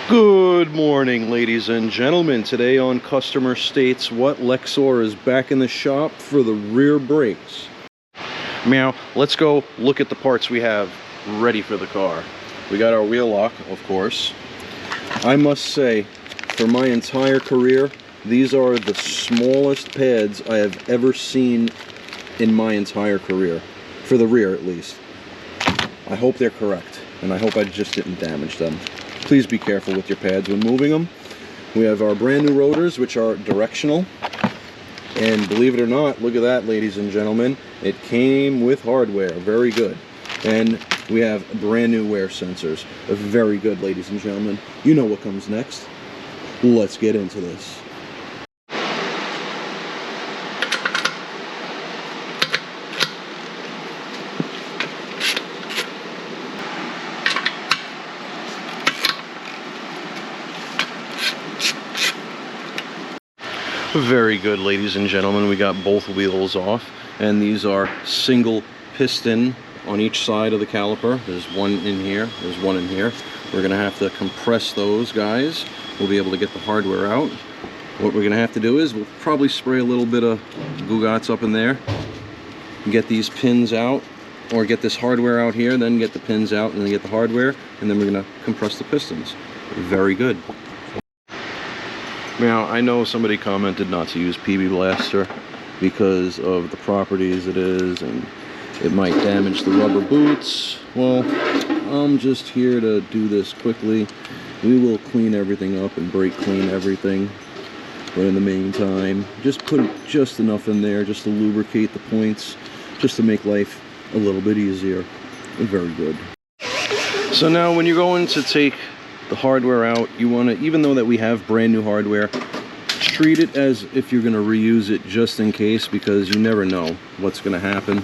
Good morning, ladies and gentlemen. Today on Customer States What, Lexor is back in the shop for the rear brakes. Now, let's go look at the parts we have ready for the car. We got our wheel lock, of course. I must say, for my entire career, these are the smallest pads I have ever seen in my entire career. For the rear, at least. I hope they're correct, and I hope I just didn't damage them. Please be careful with your pads when moving them. We have our brand new rotors, which are directional. And believe it or not, look at that, ladies and gentlemen. It came with hardware. Very good. And we have brand new wear sensors. Very good, ladies and gentlemen. You know what comes next. Let's get into this. Very good, ladies and gentlemen. We got both wheels off, and these are single piston on each side of the caliper. There's one in here, there's one in here. We're gonna have to compress those guys. We'll be able to get the hardware out. What we're gonna have to do is we'll probably spray a little bit of Gugats up in there, get these pins out, or get this hardware out here, then get the pins out and then get the hardware, and then we're gonna compress the pistons. Very good. Now, I know somebody commented not to use PB Blaster because of the properties it is, and it might damage the rubber boots. Well, I'm just here to do this quickly. We will clean everything up and brake clean everything. But in the meantime, just put just enough in there just to lubricate the points, just to make life a little bit easier. Very good. So now when you're going to take the hardware out, you want to, even though that we have brand new hardware, treat it as if you're going to reuse it just in case, because you never know what's going to happen.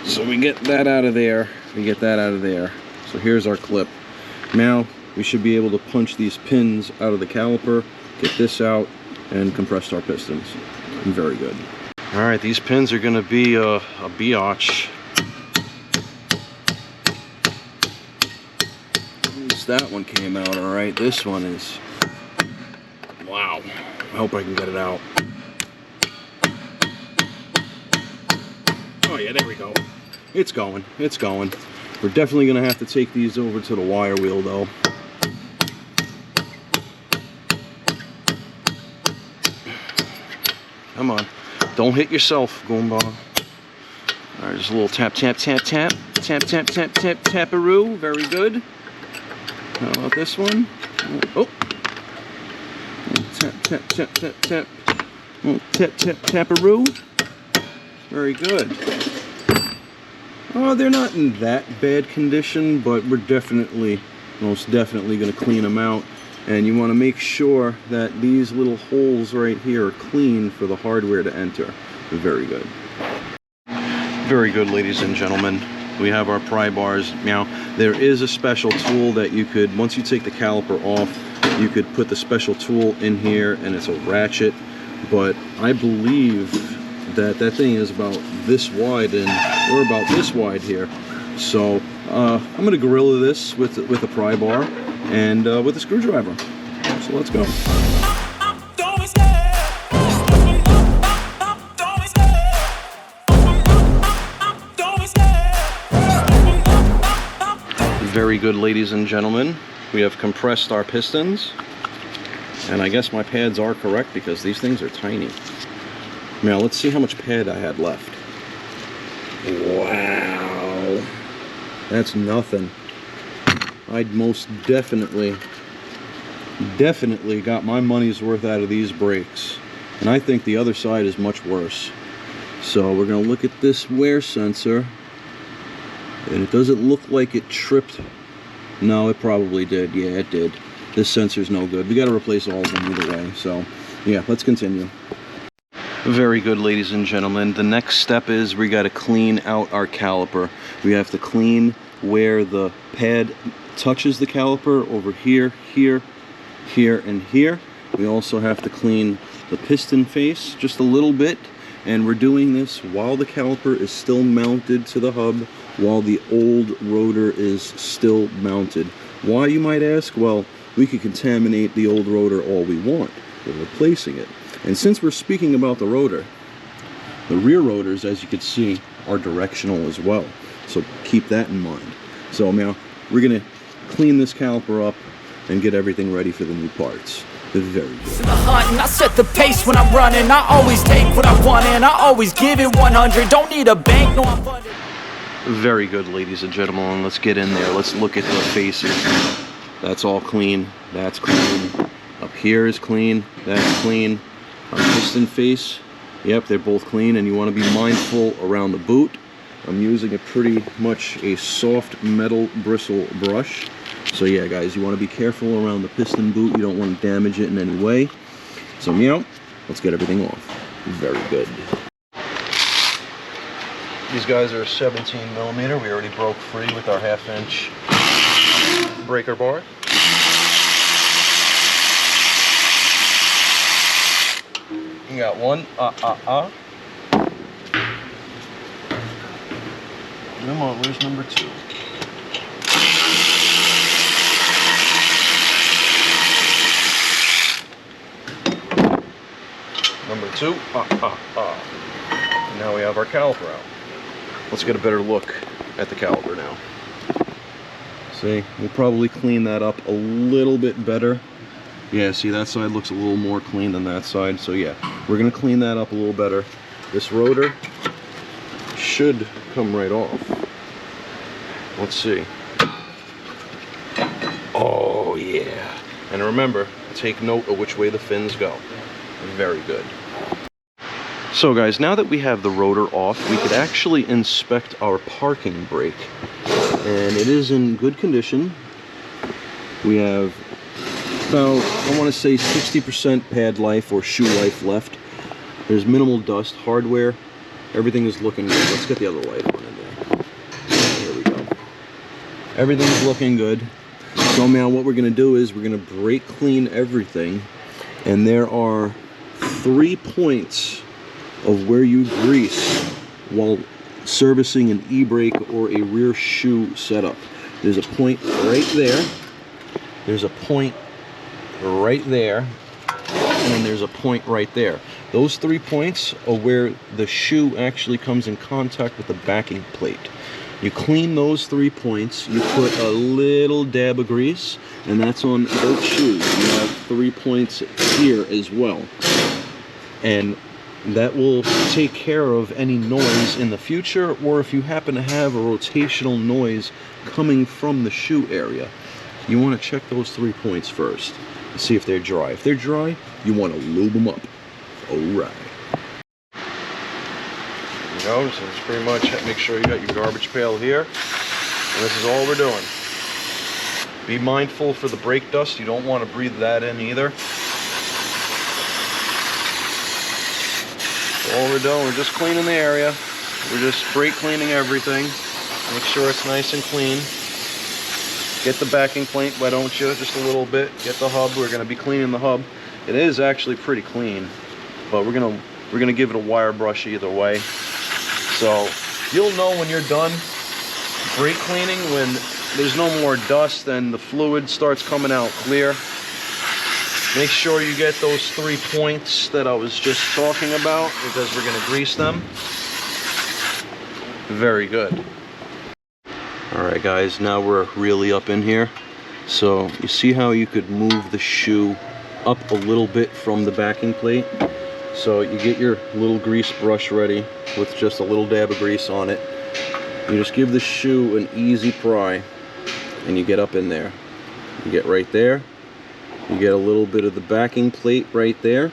So we get that out of there, we get that out of there. So here's our clip. Now we should be able to punch these pins out of the caliper, get this out, and compress our pistons. Very good. All right, these pins are going to be a biatch. That one came out all right. This one is, wow. I hope I can get it out. Oh yeah, there we go. It's going, it's going. We're definitely gonna have to take these over to the wire wheel though. Come on, don't hit yourself, Goomba. All right, just a little tap, tap, tap, tap, tap, tap, tap, tap, taparoo. Very good. How about this one? Oh! Tap, tap, tap, tap, tap. Tap, tap, taparoo. Very good. Oh, they're not in that bad condition, but we're definitely, most definitely going to clean them out. And you want to make sure that these little holes right here are clean for the hardware to enter. Very good. Very good, ladies and gentlemen. We have our pry bars. Now, there is a special tool that you could, once you take the caliper off, you could put the special tool in here, and it's a ratchet. But I believe that that thing is about this wide, and we're about this wide here. So I'm going to gorilla this with a pry bar and with a screwdriver. So let's go. Very good, ladies and gentlemen. We have compressed our pistons, and I guess my pads are correct because these things are tiny. Now let's see how much pad I had left. Wow, that's nothing. I'd most definitely got my money's worth out of these brakes, and I think the other side is much worse. So we're gonna look at this wear sensor. And it doesn't look like it tripped. No, it probably did. Yeah, it did. This sensor's no good. We got to replace all of them either way. So, yeah, let's continue. Very good, ladies and gentlemen. The next step is we got to clean out our caliper. We have to clean where the pad touches the caliper over here, here, here, and here. We also have to clean the piston face just a little bit. And we're doing this while the caliper is still mounted to the hub, while the old rotor is still mounted. Why, you might ask? Well, we could contaminate the old rotor all we want. We're replacing it. And since we're speaking about the rotor, the rear rotors, as you can see, are directional as well. So keep that in mind. So now we're going to clean this caliper up and get everything ready for the new parts. Very good. I set the pace when I'm running. I always take what I want and I always give it 100. Don't need a bank, no, I'm funded. Very good, ladies and gentlemen. Let's get in there. Let's look at the faces. That's all clean. That's clean. Up here is clean. That's clean. Our piston face. Yep, they're both clean, and you want to be mindful around the boot. I'm using a pretty much a soft metal bristle brush. So yeah, guys, you want to be careful around the piston boot. You don't want to damage it in any way. So meow, let's get everything off. Very good. These guys are 17mm. We already broke free with our 1/2-inch breaker bar. You got one. Come on, where's number 2? Number 2. And now we have our caliper out. Let's get a better look at the caliper now. See, we'll probably clean that up a little bit better. Yeah, see, that side looks a little more clean than that side. So yeah, we're gonna clean that up a little better. This rotor should come right off. Let's see. Oh yeah. And remember, take note of which way the fins go. Very good. So guys, now that we have the rotor off, we could actually inspect our parking brake. And it is in good condition. We have about, I want to say 60% pad life or shoe life left. There's minimal dust, hardware, everything is looking good. Let's get the other light on in there. Here we go. Everything's looking good. So now what we're going to do is we're going to brake clean everything. And there are 3 points of where you grease while servicing an e-brake or a rear shoe setup. There's a point right there. There's a point right there. And then there's a point right there. Those 3 points are where the shoe actually comes in contact with the backing plate. You clean those 3 points, you put a little dab of grease, and that's on both shoes. You have 3 points here as well. And that will take care of any noise in the future, or if you happen to have a rotational noise coming from the shoe area. You want to check those 3 points first and see if they're dry. If they're dry, you want to lube them up. Alright. You know, so it's pretty much make sure you got your garbage pail here. And this is all we're doing. Be mindful for the brake dust. You don't want to breathe that in either. All we're doing, we're just cleaning the area. We're just brake cleaning everything. Make sure it's nice and clean. Get the backing plate, why don't you? Just a little bit. Get the hub. We're going to be cleaning the hub. It is actually pretty clean, but we're gonna give it a wire brush either way. So you'll know when you're done brake cleaning when there's no more dust and the fluid starts coming out clear. Make sure you get those 3 points that I was just talking about, because we're going to grease them. Very good. Alright guys, now we're really up in here. So you see how you could move the shoe up a little bit from the backing plate? So you get your little grease brush ready with just a little dab of grease on it. You just give the shoe an easy pry and you get up in there. You get right there. You get a little bit of the backing plate right there.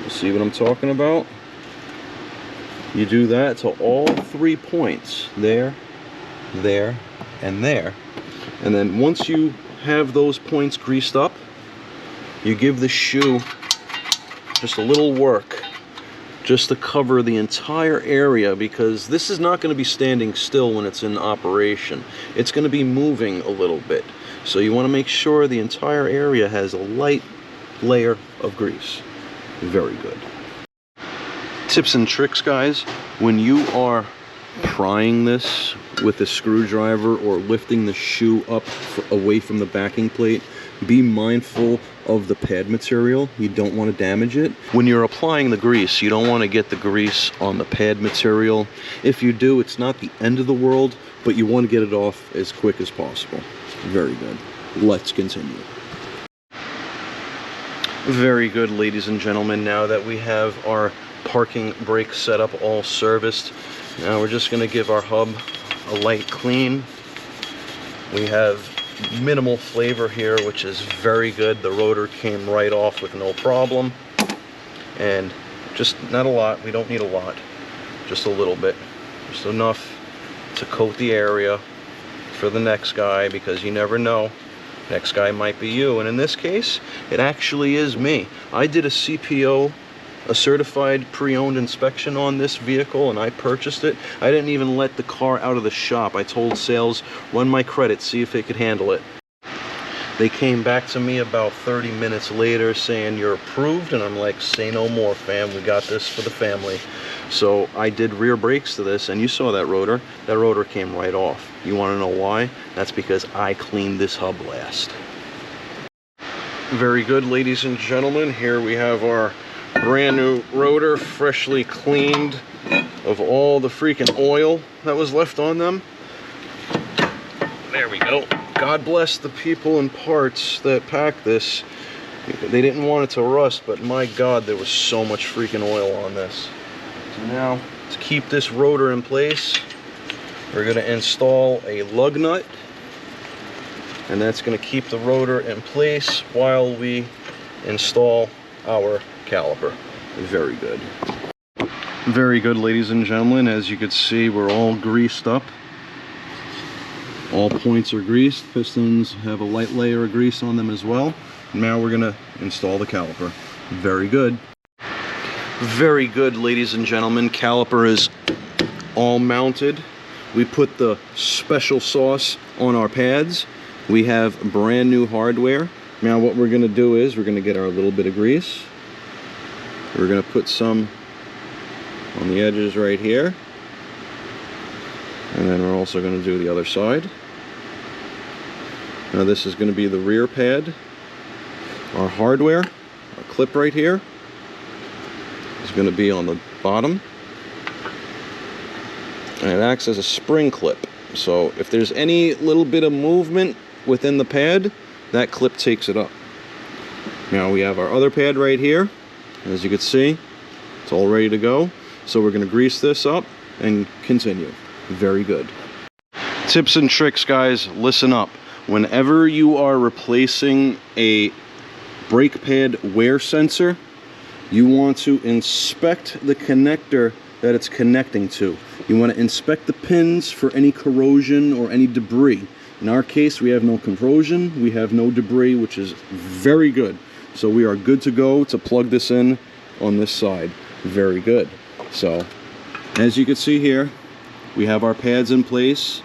You see what I'm talking about? You do that to all 3 points. There, there, and there. And then once you have those points greased up, you give the shoe just a little work just to cover the entire area, because this is not going to be standing still when it's in operation. It's going to be moving a little bit. So you want to make sure the entire area has a light layer of grease. Very good. Tips and tricks, guys. When you are prying this with a screwdriver or lifting the shoe up away from the backing plate, be mindful of the pad material. You don't want to damage it. When you're applying the grease, you don't want to get the grease on the pad material. If you do, it's not the end of the world, but you want to get it off as quick as possible. Very good. Let's continue. Very good, ladies and gentlemen. Now that we have our parking brake setup all serviced, now we're just going to give our hub a light clean. We have minimal flavor here, which is very good. The rotor came right off with no problem, and just not a lot. We don't need a lot, just a little bit, just enough to coat the area for the next guy, because you never know, next guy might be you. And in this case, it actually is me. I did a CPO, a certified pre-owned inspection on this vehicle, and I purchased it. I didn't even let the car out of the shop. I told sales, run my credit, see if they could handle it. They came back to me about 30 minutes later saying, you're approved, and I'm like, say no more, fam. We got this for the family. So I did rear brakes to this, and you saw that rotor. That rotor came right off. You want to know why? That's because I cleaned this hub last. Very good, ladies and gentlemen. Here we have our brand new rotor, freshly cleaned of all the freaking oil that was left on them. There we go. God bless the people and parts that packed this. They didn't want it to rust, but my God, there was so much freaking oil on this. So now, to keep this rotor in place, we're going to install a lug nut, and that's going to keep the rotor in place while we install our caliper. Very good. Very good, ladies and gentlemen. As you can see, we're all greased up. All points are greased. Pistons have a light layer of grease on them as well. Now we're gonna install the caliper. Very good. Very good, ladies and gentlemen. Caliper is all mounted. We put the special sauce on our pads. We have brand new hardware. Now what we're gonna do is we're gonna get our little bit of grease. We're gonna put some on the edges right here. And then we're also gonna do the other side. Now this is gonna be the rear pad. Our hardware, our clip right here, is gonna be on the bottom. And it acts as a spring clip. So if there's any little bit of movement within the pad, that clip takes it up. Now we have our other pad right here. As you can see, it's all ready to go. So we're gonna grease this up and continue. Very good. Tips and tricks, guys, listen up. Whenever you are replacing a brake pad wear sensor, you want to inspect the connector that it's connecting to. You want to inspect the pins for any corrosion or any debris. In our case, we have no corrosion, we have no debris, which is very good. So we are good to go to plug this in on this side. Very good. So, as you can see here, we have our pads in place.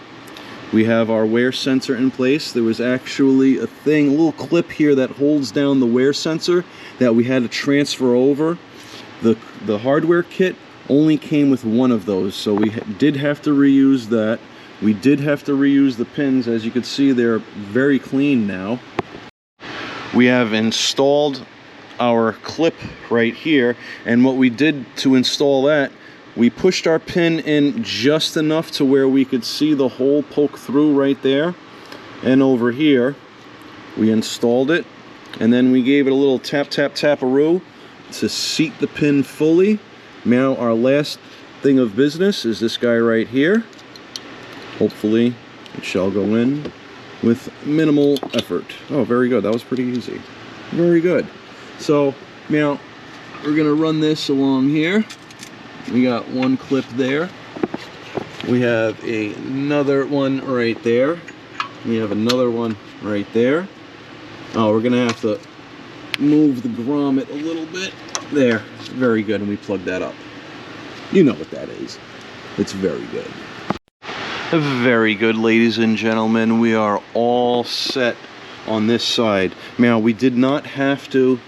We have our wear sensor in place. There was actually a little clip here that holds down the wear sensor that we had to transfer over. The hardware kit only came with one of those, so we did have to reuse that. We did have to reuse the pins. As you can see, they're very clean now. We have installed our clip right here, and what we did to install that, we pushed our pin in just enough to where we could see the hole poke through right there. And over here, we installed it, and then we gave it a little tap, tap, tap-a-roo to seat the pin fully. Now our last thing of business is this guy right here. Hopefully it shall go in with minimal effort. Oh, very good. That was pretty easy. Very good. So now we're gonna run this along here. We got one clip there. We have another one right there. We have another one right there. Oh, we're gonna have to move the grommet a little bit. There, very good, and we plug that up. You know what that is. It's very good. Very good, ladies and gentlemen. We are all set on this side. Now, we did not have to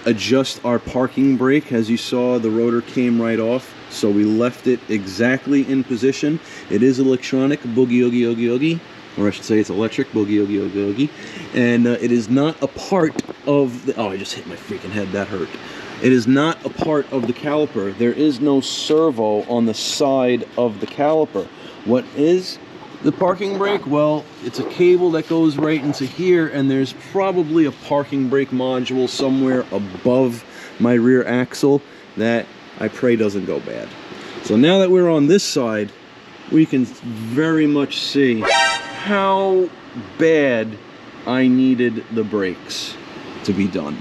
adjust our parking brake. As you saw, the rotor came right off. So we left it exactly in position. It is electronic boogie oogie oogie oogie, or I should say it's electric boogie oogie oogie oogie. And it is not a part of the, oh, I just hit my freaking head, that hurt. It is not a part of the caliper. There is no servo on the side of the caliper. What is the parking brake? Well, it's a cable that goes right into here, and there's probably a parking brake module somewhere above my rear axle that I pray doesn't go bad. So now that we're on this side, we can very much see how bad I needed the brakes to be done.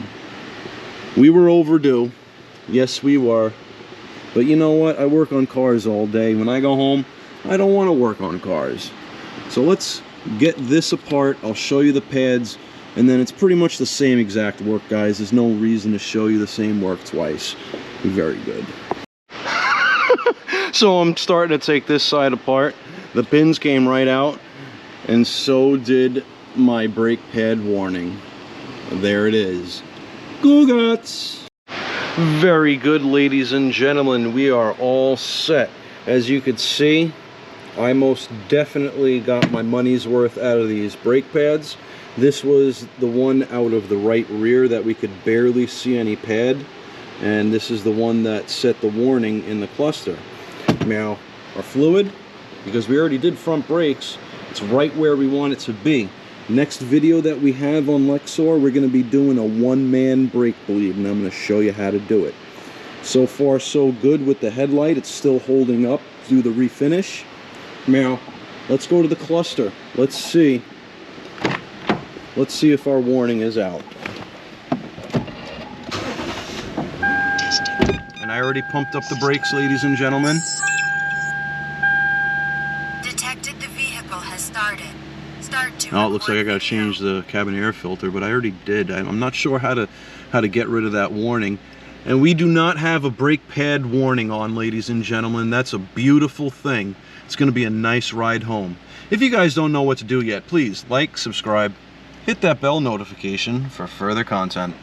We were overdue. Yes, we were. But you know what? I work on cars all day. When I go home, I don't want to work on cars. So let's get this apart. I'll show you the pads, and then it's pretty much the same exact work, guys. There's no reason to show you the same work twice. Very good. So I'm starting to take this side apart. The pins came right out, and so did my brake pad warning. There it is. Go Guts! Very good, ladies and gentlemen. We are all set. As you can see, I most definitely got my money's worth out of these brake pads. This was the one out of the right rear that we could barely see any pad, and this is the one that set the warning in the cluster. Now, our fluid, because we already did front brakes, it's right where we want it to be. Next video that we have on Lexor, we're going to be doing a one-man brake bleed, and I'm going to show you how to do it. So far, so good with the headlight. It's still holding up through the refinish. Now, let's go to the cluster. Let's see if our warning is out. And I already pumped up the brakes, ladies and gentlemen. Detected the vehicle has started. Start to. Oh, it looks like I gotta change the cabin air filter, but I already did. I'm not sure how to get rid of that warning. And we do not have a brake pad warning on, ladies and gentlemen. That's a beautiful thing. It's gonna be a nice ride home. If you guys don't know what to do yet, please like, subscribe, hit that bell notification for further content.